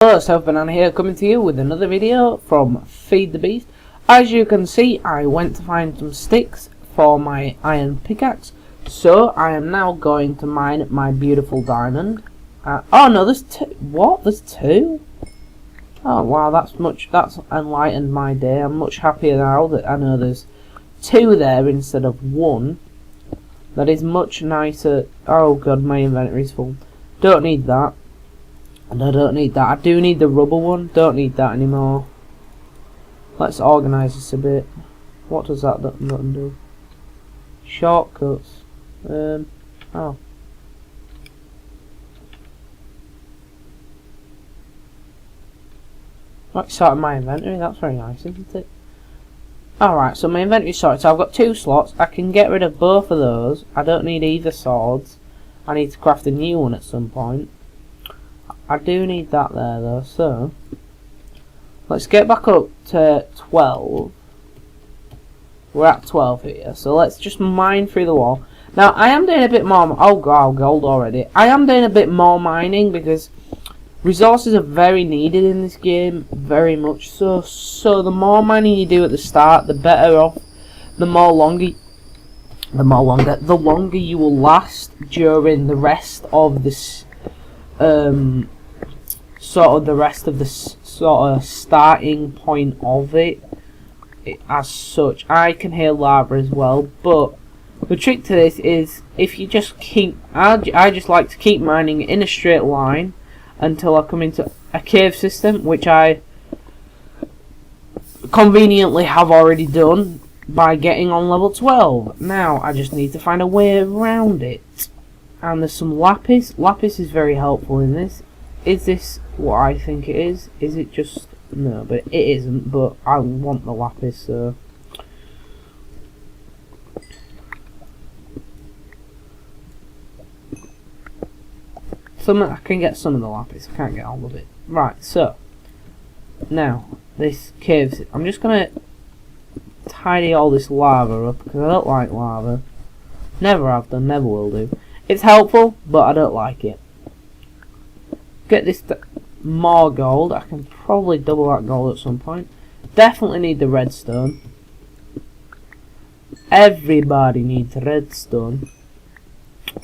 Hello, Self-Banana here, coming to you with another video from Feed the Beast. As you can see, I went to find some sticks for my iron pickaxe, so I am now going to mine my beautiful diamond. Oh no, there's two. What? There's two? Oh wow, that's enlightened my day. I'm much happier now that I know there's two there instead of one. That is much nicer. Oh god, my inventory's full. Don't need that. And I don't need that. I do need the rubber one. Don't need that anymore. Let's organise this a bit. What does that button do? Shortcuts. Oh. Like sorting my inventory. That's very nice, isn't it? Alright, so my inventory's sorted. So I've got two slots. I can get rid of both of those. I don't need either swords. I need to craft a new one at some point. I do need that there though, so let's get back up to 12. We're at 12 here, so let's just mine through the wall. Now I am doing a bit more. Oh god, gold already. I am doing a bit more mining because resources are very needed in this game, very much so. So the more mining you do at the start, the better off. The longer you will last during the rest of this. Sort of the rest of the sort of starting point of it as such. I can hear lava as well, but the trick to this is if you just keep, I just like to keep mining in a straight line until I come into a cave system, which I conveniently have already done by getting on level 12. Now I just need to find a way around it, and there's some lapis. Lapis is very helpful in this. Is this what I think it is? Is it just... no, but it isn't, but I want the lapis, so... I can get some of the lapis, I can't get all of it. Right, so... now, this cave... I'm just gonna tidy all this lava up, because I don't like lava. Never have done, never will do. It's helpful, but I don't like it. Get this more gold. I can probably double that gold at some point. Definitely need the redstone. Everybody needs redstone.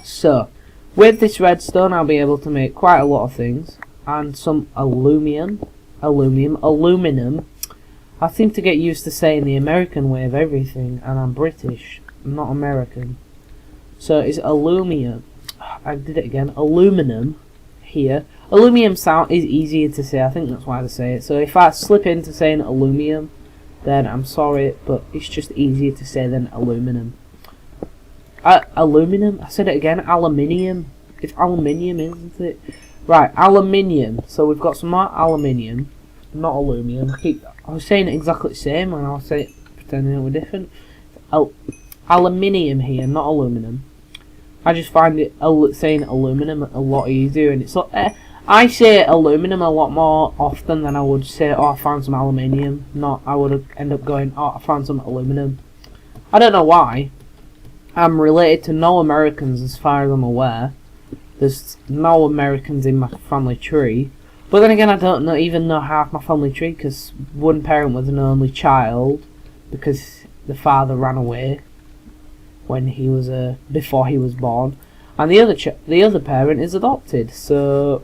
So, with this redstone, I'll be able to make quite a lot of things, and some aluminum. I seem to get used to saying the American way of everything, and I'm British, I'm not American. So it's aluminum. I did it again. Aluminum here. Aluminum sound is easier to say, I think that's why they say it. So if I slip into saying aluminum, then I'm sorry, but it's just easier to say than aluminum. Aluminum? I said it again, aluminium. It's aluminium, isn't it? Right, aluminium. So we've got some more aluminium, not aluminum. I was saying it exactly the same when I was saying it, pretending it were different. Aluminium here, not aluminum. I just find it saying aluminum a lot easier, and it's I say aluminum a lot more often than I would say, oh, I found some aluminium. Not, I would end up going, oh, I found some aluminum. I don't know why. I'm related to no Americans as far as I'm aware. There's no Americans in my family tree. But then again, I don't even know half my family tree, because one parent was an only child, because the father ran away when he was before he was born, and the other parent is adopted. So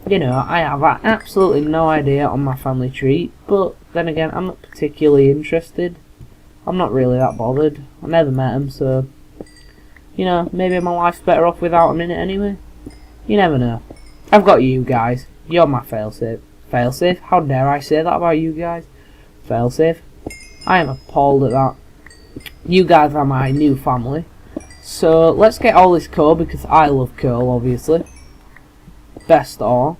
you know, I have absolutely no idea on my family tree, but then again, I'm not particularly interested. I'm not really that bothered. I never met him, so you know, maybe my life's better off without him in it anyway. You never know. I've got you guys. You're my failsafe. Failsafe? How dare I say that about you guys? Failsafe. I am appalled at that. You guys are my new family. So let's get all this coal, because I love coal, obviously. Best all.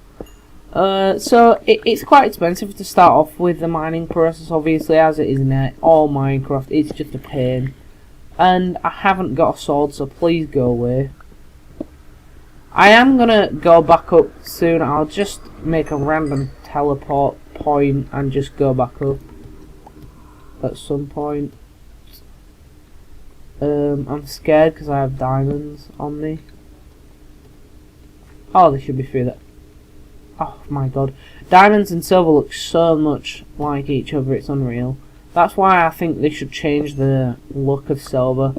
So it's quite expensive to start off with the mining process, obviously, as it is in all Minecraft. It's just a pain. And I haven't got a sword, so please go away. I am gonna go back up soon. I'll just make a random teleport point and just go back up at some point. I'm scared because I have diamonds on me. Oh, they should be through that. Oh my god. Diamonds and silver look so much like each other, it's unreal. That's why I think they should change the look of silver.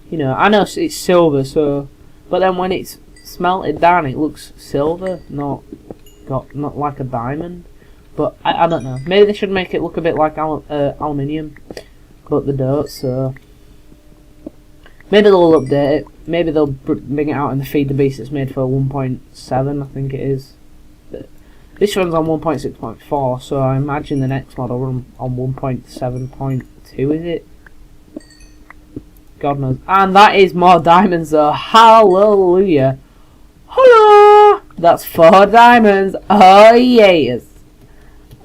You know, I know it's silver, so... But then when it's smelted down, it looks silver, not like a diamond. But I don't know. Maybe they should make it look a bit like aluminium. But they don't, so... Maybe they'll update it. Maybe they'll bring it out in the Feed the Beast that's made for 1.7, I think it is. This runs on 1.6.4, so I imagine the next mod will run on 1.7.2, is it? God knows. And that is more diamonds though. Hallelujah. Hello! That's 4 diamonds. Oh yes.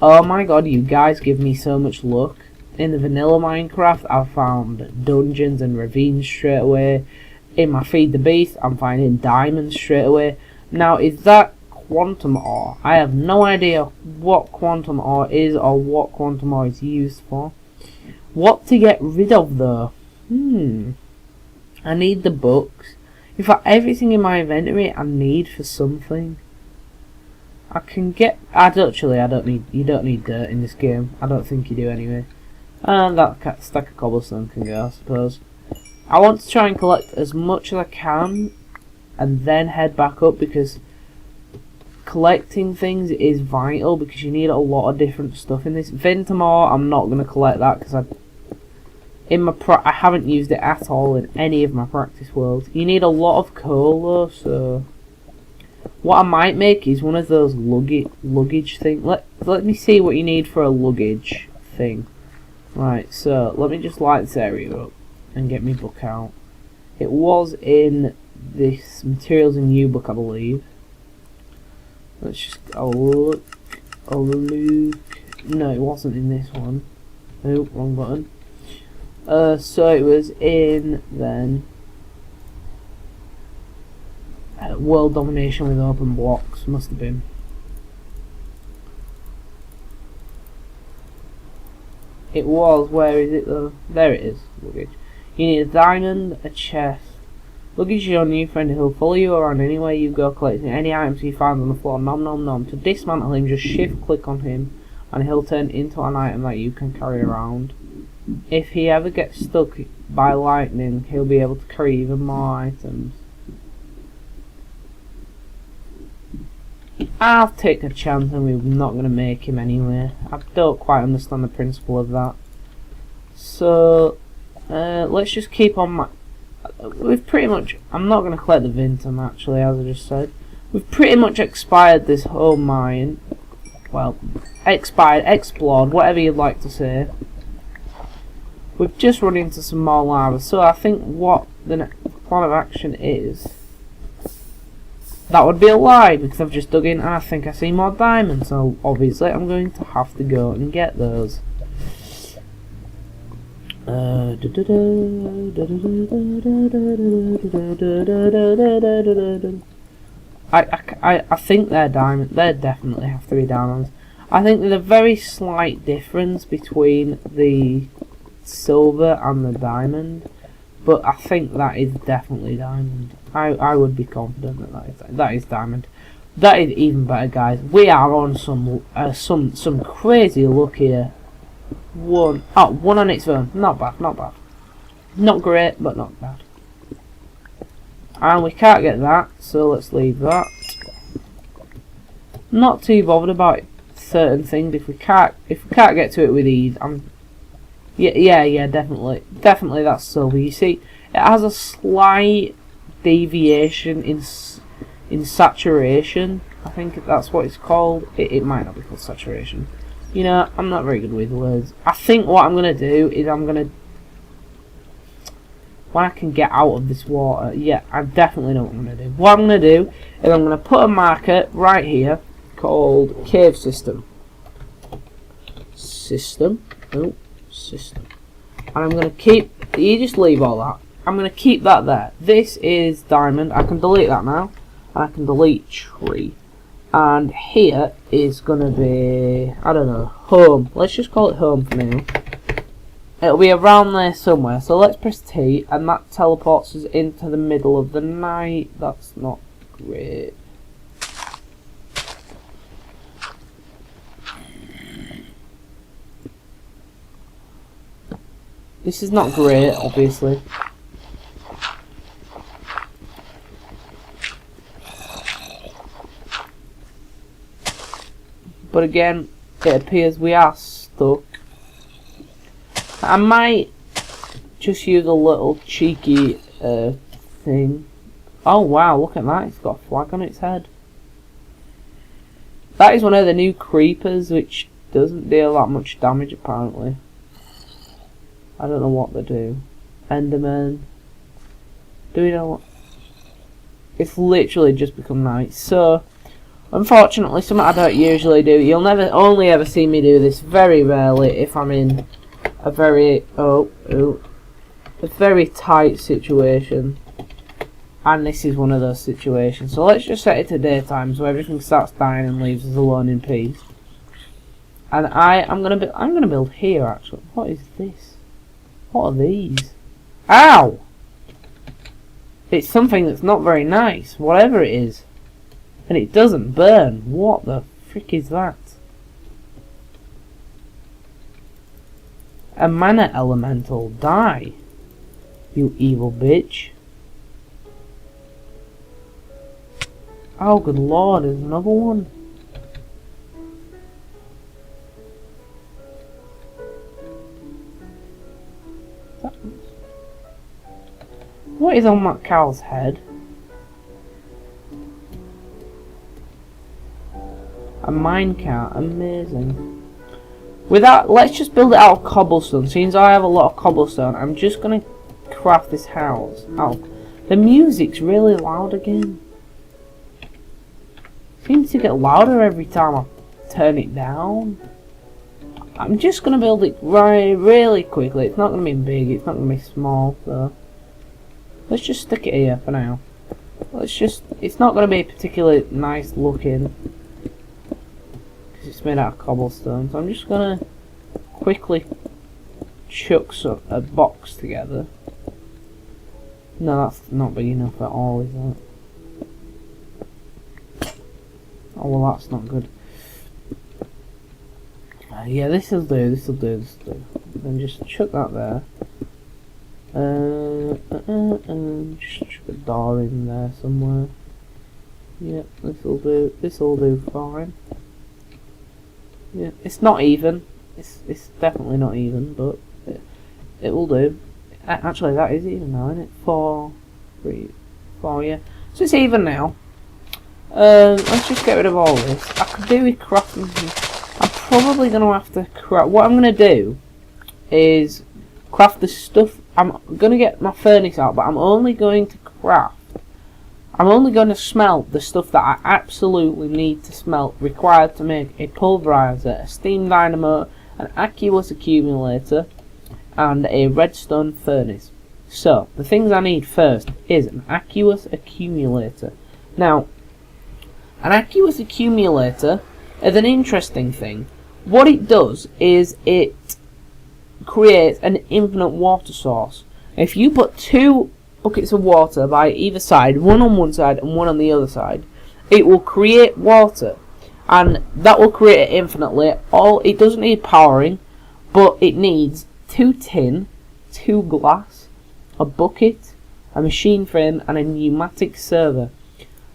Oh my god, you guys give me so much luck. In the vanilla Minecraft, I've found dungeons and ravines straight away. In my Feed the Beast, I'm finding diamonds straight away. Now, is that quantum ore? I have no idea what quantum ore is or what quantum ore is used for. What to get rid of though? I need the books. In fact, everything in my inventory I need for something. I can get... you don't need dirt in this game. I don't think you do anyway. And that stack of cobblestone can go, I suppose. I want to try and collect as much as I can and then head back up, because collecting things is vital, because you need a lot of different stuff in this. Ventamore, I'm not going to collect that because I haven't used it at all in any of my practice worlds. You need a lot of coal though, so what I might make is one of those luggage things. Let me see what you need for a luggage thing. Right, so let me just light this area up and get my book out. It was in this Materials and You book, I believe. Let's just look. No, it wasn't in this one. Oh, wrong button. So it was in then World Domination with Open Blocks, must have been. It was, where is it though? There it is, luggage. You need a diamond, a chest. Luggage is your new friend who'll follow you around anywhere you go, collecting any items he finds on the floor. Nom nom nom. To dismantle him, just shift click on him and he'll turn into an item that you can carry around. If he ever gets stuck by lightning, he'll be able to carry even more items. I'll take a chance and we're not going to make him anyway. I don't quite understand the principle of that. So, let's just keep on my... We've pretty much... I'm not going to collect the Vintum actually, as I just said. We've pretty much expired this whole mine. Well, explored, whatever you'd like to say. We've just run into some more lava, so I think what the next plan of action is... That would be a lie, because I've just dug in and I think I see more diamonds, so obviously I'm going to have to go and get those. I think they're diamond. They definitely have to be diamonds. I think there's a very slight difference between the silver and the diamond, but I think that is definitely diamond. I would be confident that is diamond. That is even better, guys. We are on some crazy luck here. One on its own. Not bad, not bad. Not great, but not bad. And we can't get that, so let's leave that. Not too bothered about certain things. If we can't get to it with ease, yeah, definitely that's silver. You see, it has a slight deviation in saturation. I think that's what it's called. It might not be called saturation. You know, I'm not very good with words. I think what I'm gonna do is when I can get out of this water, yeah, I definitely know what I'm gonna do. What I'm gonna do is I'm gonna put a marker right here called Cave System. System. And I'm gonna keep. You just leave all that. I'm gonna keep that there. This is diamond. I can delete that now. And I can delete tree. And here is gonna be, I don't know, home. Let's just call it home for now. It'll be around there somewhere. So let's press T, and that teleports us into the middle of the night. That's not great. This is not great, obviously. But again, it appears we are stuck. I might just use a little cheeky thing. Oh wow, look at that, it's got a flag on its head. That is one of the new creepers, which doesn't deal that much damage apparently. I don't know what they do. Enderman. Do we know what? It's literally just become night. So, unfortunately, something I don't usually do. You'll never, only ever see me do this very rarely if I'm in a very, a very tight situation. And this is one of those situations. So let's just set it to daytime so everything starts dying and leaves us alone in peace. And I'm gonna build here actually. What is this? What are these? Ow! It's something that's not very nice, whatever it is. And it doesn't burn. What the frick is that? A mana elemental. Die, you evil bitch. Oh good lord, there's another one. What is on that cow's head? A minecart, amazing. With that, let's just build it out of cobblestone. Since I have a lot of cobblestone, I'm just gonna craft this house. Oh, the music's really loud again. Seems to get louder every time I turn it down. I'm just gonna build it really quickly. It's not gonna be big, it's not gonna be small, so let's just stick it here for now. It's not gonna be particularly nice looking because it's made out of cobblestone, so I'm just gonna quickly chuck a box together. No, that's not big enough at all, is it? Oh well, that's not good. Yeah, this'll do. Then just chuck that there. Just chuck a door in there somewhere. Yeah, this'll do fine. Yeah, it's not even. It's definitely not even, but it will do. Actually, that is even now, isn't it? 4, 3, 4. Yeah, so it's even now. Let's just get rid of all this. I could do with crafting. I'm probably going to have to craft. What I'm going to do is craft the stuff. I'm going to get my furnace out, but I'm only going to craft. I'm only going to smelt the stuff that I absolutely need to smelt, required to make a pulverizer, a steam dynamo, an aqueous accumulator, and a redstone furnace. So, the things I need first is an aqueous accumulator. Now, an aqueous accumulator is an interesting thing. What it does is it creates an infinite water source. If you put 2 buckets of water by either side, one on one side and one on the other side, it will create water, and that will create it infinitely. It doesn't need powering, but it needs 2 tin, 2 glass, a bucket, a machine frame, and a pneumatic server.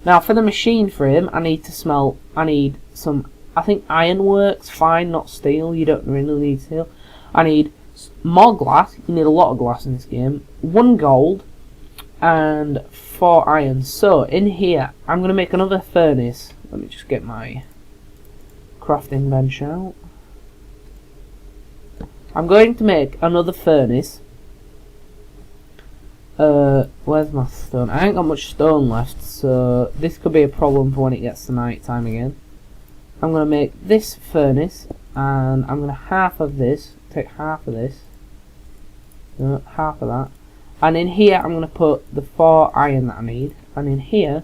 Now for the machine frame, I need some, I think iron works fine, not steel. You don't really need steel. I need more glass. You need a lot of glass in this game. 1 gold and 4 iron. So in here, I'm going to make another furnace. Let me just get my crafting bench out. I'm going to make another furnace. Where's my stone? I ain't got much stone left, so this could be a problem for when it gets to night time again. I'm going to make this furnace, and I'm going to half of this, take half of this, half of that, and in here I'm going to put the 4 iron that I need, and in here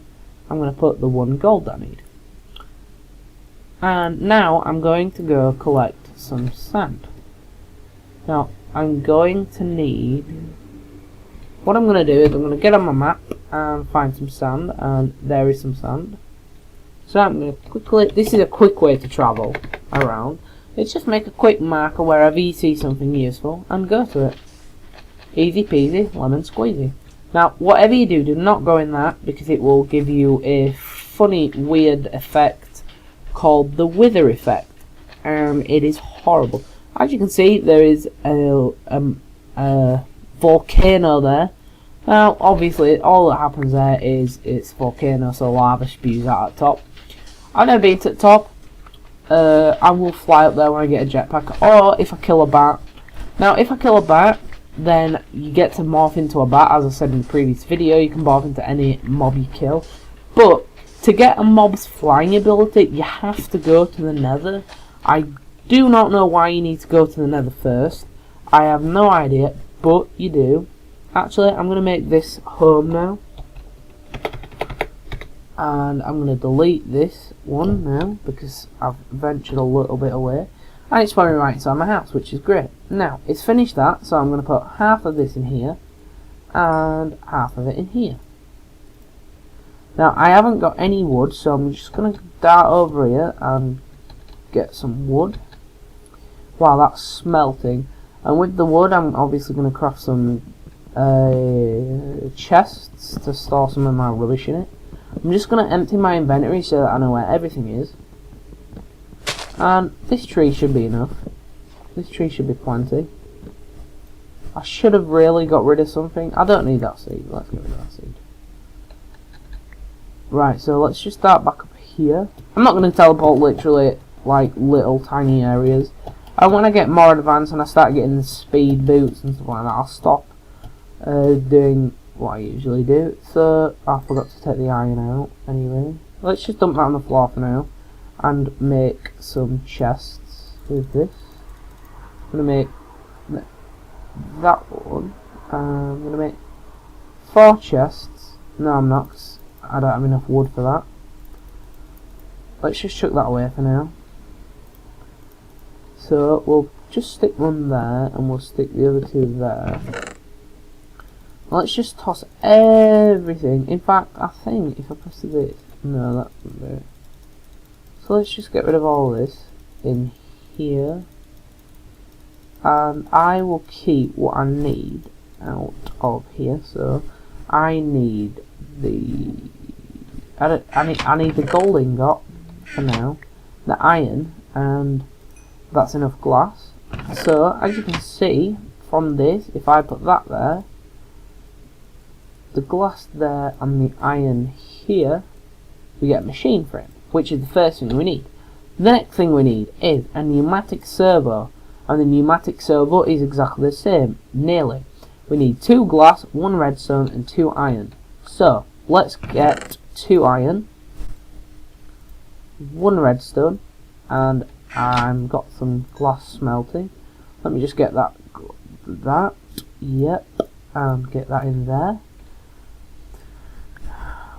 I'm going to put the 1 gold that I need. And now I'm going to go collect some sand. Now I'm going to need, what I'm going to do is I'm going to get on my map and find some sand, and there is some sand. So I'm going to quickly, this is a quick way to travel around. Let's just make a quick marker wherever you see something useful and go to it. Easy peasy, lemon squeezy. Now, whatever you do, do not go in that, because it will give you a funny, weird effect called the wither effect. It is horrible. As you can see, there is a volcano there. Now, obviously, all that happens there is it's volcano, so lava spews out at the top. I've never been to the top. I will fly up there when I get a jetpack, or if I kill a bat. Now, if I kill a bat, then you get to morph into a bat. As I said in the previous video, you can morph into any mob you kill. But to get a mob's flying ability, you have to go to the nether. I do not know why you need to go to the nether first. I have no idea, but you do. Actually, I'm going to make this home now. And I'm going to delete this one now, because I've ventured a little bit away. And it's probably right inside my house, which is great. Now, it's finished that, so I'm going to put half of this in here, and half of it in here. Now, I haven't got any wood, so I'm just going to dart over here and get some wood while that's smelting. And with the wood, I'm obviously going to craft some chests to store some of my rubbish in it. I'm just going to empty my inventory so that I know where everything is. And this tree should be enough. This tree should be plenty. I should have really got rid of something. I don't need that seed. Let's get rid of that seed. Right, so let's just start back up here. I'm not going to teleport literally like little tiny areas. And when I get more advanced and I start getting the speed boots and stuff like that, I'll stop doing what I usually do. So I forgot to take the iron out anyway. Let's just dump that on the floor for now and make some chests with this. I'm going to make that one. I'm going to make 4 chests. No, I'm not, 'cause I don't have enough wood for that. Let's just chuck that away for now. So we'll just stick one there and we'll stick the other 2 there. Let's just toss everything. In fact, I think if I press this, no, that wouldn't do it. So let's just get rid of all this in here, and I will keep what I need out of here. So I need the I need the gold ingot for now, the iron, and that's enough glass. So as you can see from this, if I put that there, the glass there and the iron here, we get a machine frame, which is the first thing we need. The next thing we need is a pneumatic servo, and the pneumatic servo is exactly the same, nearly. We need 2 glass, 1 redstone and 2 iron. So let's get 2 iron, 1 redstone, and I've got some glass smelting. Let me just get that, yep, and get that in there.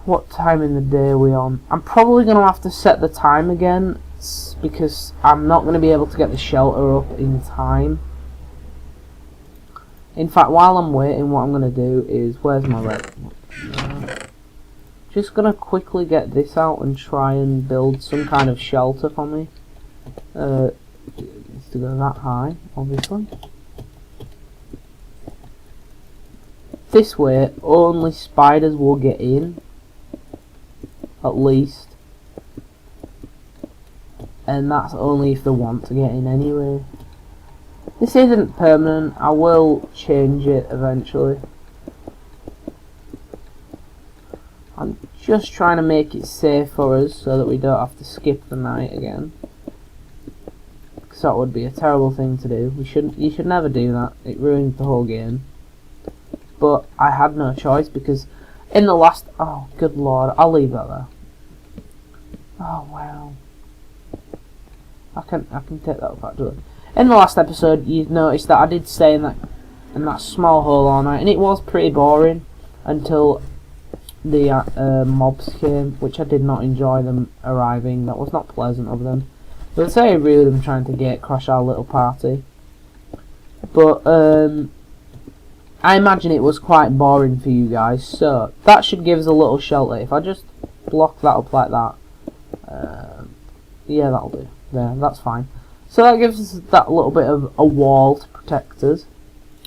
What time in the day are we on? I'm probably going to have to set the time again, because I'm not going to be able to get the shelter up in time. In fact, while I'm waiting, what I'm going to do is, where's my red? Just going to quickly get this out and try and build some kind of shelter for me. It needs to go that high, obviously. This way, only spiders will get in. At least, and that's only if they want to get in anyway. This isn't permanent, I will change it eventually. I'm just trying to make it safe for us so that we don't have to skip the night again, because that would be a terrible thing to do. You should never do that, it ruins the whole game. But I had no choice, because in the last, oh good lord, I'll leave that there. Oh wow. I can take that up actually. In the last episode you've noticed that I did stay in that small hole all night, and it was pretty boring until the mobs came, which I did not enjoy them arriving. That was not pleasant of them. It was very rude of them trying to gatecrash our little party. But I imagine it was quite boring for you guys, so that should give us a little shelter. If I just block that up like that, yeah, that'll do. There, that's fine. So that gives us that little bit of a wall to protect us,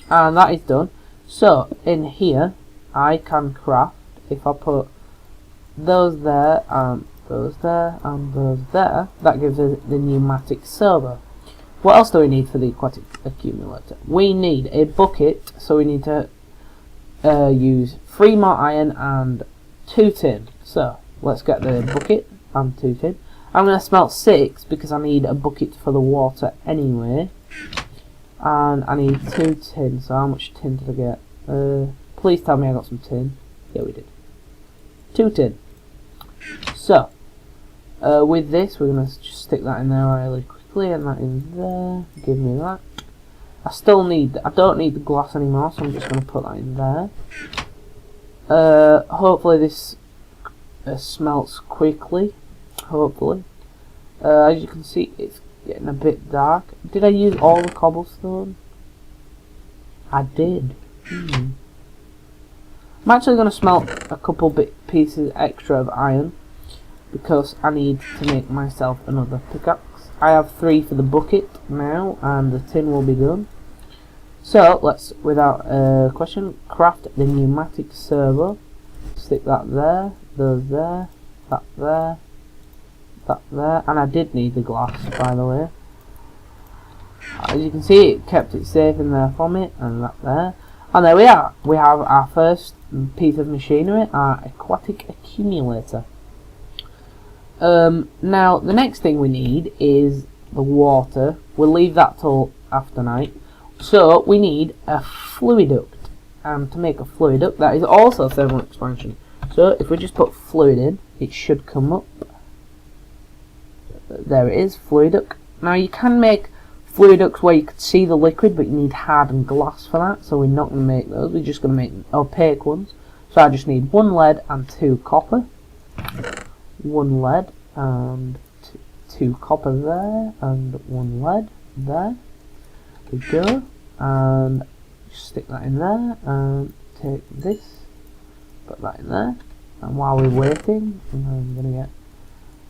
and that is done. So in here I can craft, if I put those there and those there and those there, that gives us the pneumatic servo. What else do we need for the aquatic accumulator? We need a bucket, so we need to use 3 more iron and 2 tin. So let's get the bucket and 2 tin. I'm going to smelt 6 because I need a bucket for the water anyway. And I need 2 tin, so how much tin did I get? Please tell me I got some tin. Yeah, we did. 2 tin. So, with this, we're going to just stick that in there really quickly, and that in there. Give me that. I don't need the glass anymore, so I'm just going to put that in there. Hopefully this smelts quickly. Hopefully. As you can see, it's getting a bit dark. Did I use all the cobblestone? I did. I'm actually going to smelt a couple pieces extra of iron because I need to make myself another pickaxe. I have 3 for the bucket now, and the tin will be done. So let's, without question, craft the pneumatic servo. Stick that there, those there, that there, that there, and I did need the glass, by the way. As you can see, it kept it safe in there for me, and that there. And there we are. We have our first piece of machinery, our aquatic accumulator. Now, the next thing we need is the water. We'll leave that till after night. So, we need a fluid duct. And to make a fluid duct, that is also thermal expansion. So, if we just put fluid in, it should come up. There it is, fluid duct. Now, you can make fluid ducts where you could see the liquid, but you need hardened glass for that, so we're not going to make those. We're just going to make opaque ones. So I just need 1 lead and 2 copper. 1 lead and 2 copper there, and 1 lead there. We go, and just stick that in there, and take this, put that in there. And while we're waiting, I'm going to get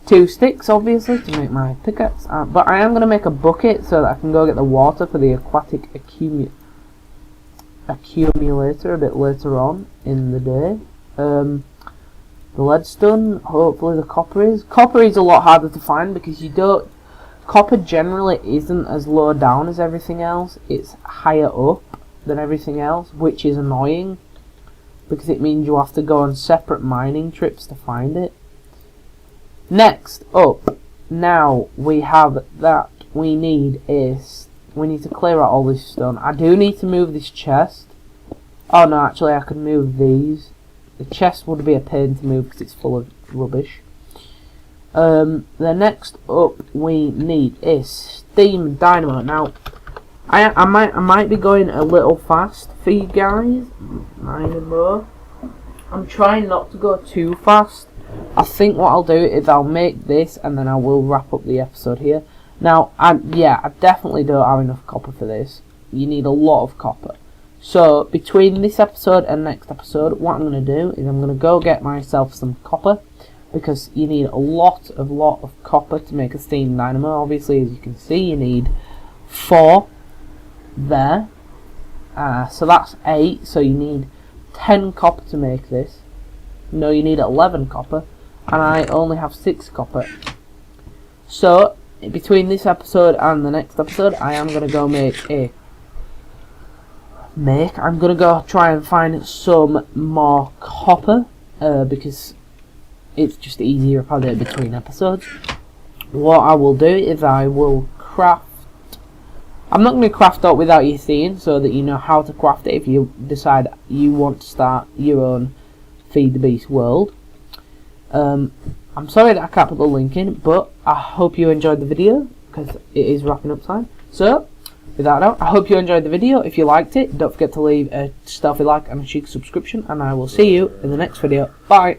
2 sticks, obviously, to make my pickaxe. But I am going to make a bucket so that I can go get the water for the aquatic accumulator a bit later on in the day. The lead's done. Hopefully the copper is. Copper is a lot harder to find because you don't. Copper generally isn't as low down as everything else. It's higher up than everything else, which is annoying because it means you have to go on separate mining trips to find it. Next up, now we have that we need to clear out all this stone. I do need to move this chest. Oh no, actually I could move these. The chest would be a pain to move because it's full of rubbish. The next up we need is steam dynamo. Now, I might be going a little fast for you guys. I'm trying not to go too fast. I think what I'll do is I'll make this and then I will wrap up the episode here. Now, I definitely don't have enough copper for this. You need a lot of copper. So, between this episode and next episode, what I'm going to do is I'm going to go get myself some copper. Because you need a lot of copper to make a steam dynamo. Obviously, as you can see, you need 4 there. So that's 8. So you need 10 copper to make this. No, you need 11 copper. And I only have 6 copper. So, between this episode and the next episode, I am going to go I'm going to go try and find some more copper. Because it's just easier if I do it between episodes. What I will do is I will craft. I'm not going to craft out without you seeing, so that you know how to craft it if you decide you want to start your own Feed the Beast world. I'm sorry that I can't put the link in, but I hope you enjoyed the video because it is wrapping up time. So, without doubt, I hope you enjoyed the video. If you liked it, don't forget to leave a stealthy like and a chic subscription, and I will see you in the next video. Bye!